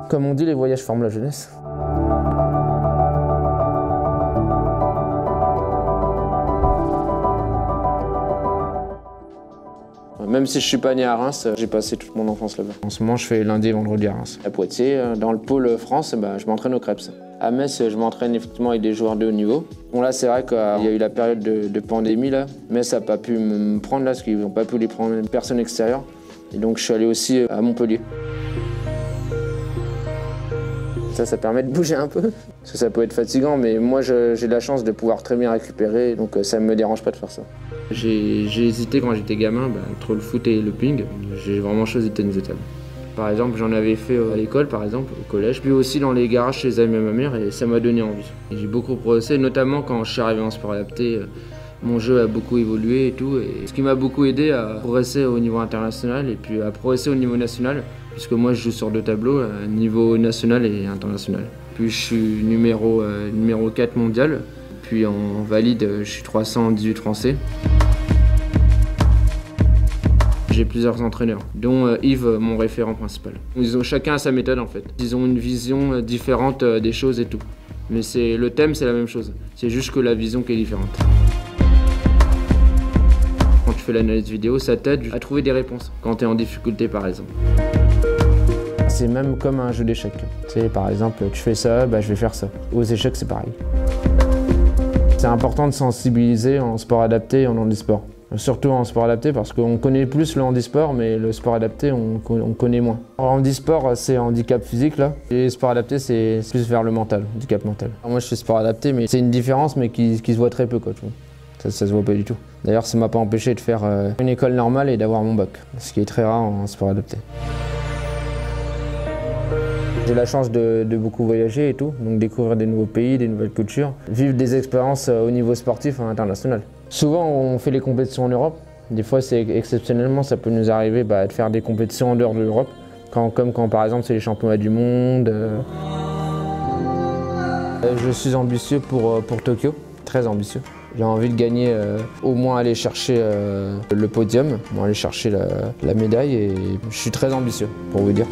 Comme on dit, les voyages forment la jeunesse. Même si je suis pas né à Reims, j'ai passé toute mon enfance là-bas. En ce moment, je fais lundi et vendredi à Reims. À Poitiers, dans le pôle France, je m'entraîne au Krebs. À Metz, je m'entraîne effectivement avec des joueurs de haut niveau. Bon là, c'est vrai qu'il y a eu la période de pandémie là. Metz n'a pas pu me prendre là, parce qu'ils n'ont pas pu les prendre une personne extérieure. Et donc je suis allé aussi à Montpellier. Ça permet de bouger un peu. Parce que ça peut être fatigant, mais moi j'ai la chance de pouvoir très bien récupérer, donc ça ne me dérange pas de faire ça. J'ai hésité quand j'étais gamin entre le foot et le ping. J'ai vraiment choisi le tennis de table. Par exemple, j'en avais fait à l'école, par exemple, au collège, puis aussi dans les garages chez les amis à ma mère, et ça m'a donné envie. J'ai beaucoup progressé, notamment quand je suis arrivé en sport adapté. Mon jeu a beaucoup évolué et tout, et ce qui m'a beaucoup aidé à progresser au niveau international et puis à progresser au niveau national, puisque moi je joue sur 2 tableaux, niveau national et international. Puis je suis numéro 4 mondial, puis en valide je suis 318 français. J'ai plusieurs entraîneurs, dont Yves, mon référent principal. Ils ont chacun sa méthode en fait. Ils ont une vision différente des choses et tout. Mais le thème c'est la même chose, c'est juste que la vision qui est différente. Quand tu fais l'analyse vidéo, ça t'aide à trouver des réponses, quand tu es en difficulté par exemple. C'est même comme un jeu d'échecs. Tu sais, par exemple, tu fais ça, je vais faire ça. Aux échecs, c'est pareil. C'est important de sensibiliser en sport adapté et en handisport. Surtout en sport adapté parce qu'on connaît plus le handisport, mais le sport adapté, on connaît moins. En handisport, c'est handicap physique, là. Et sport adapté, c'est plus vers le mental, handicap mental. Alors moi, je suis sport adapté, mais c'est une différence, mais qui se voit très peu, quoi, tu vois. Ça se voit pas du tout. D'ailleurs, ça m'a pas empêché de faire une école normale et d'avoir mon bac, ce qui est très rare en sport adapté. J'ai la chance de beaucoup voyager et tout, donc découvrir des nouveaux pays, des nouvelles cultures, vivre des expériences au niveau sportif international. Souvent, on fait les compétitions en Europe. Des fois, exceptionnellement, ça peut nous arriver de faire des compétitions en dehors de l'Europe, comme quand par exemple c'est les championnats du monde. Je suis ambitieux pour Tokyo, très ambitieux. J'ai envie de gagner, au moins aller chercher le podium, aller chercher la médaille, et je suis très ambitieux, pour vous dire.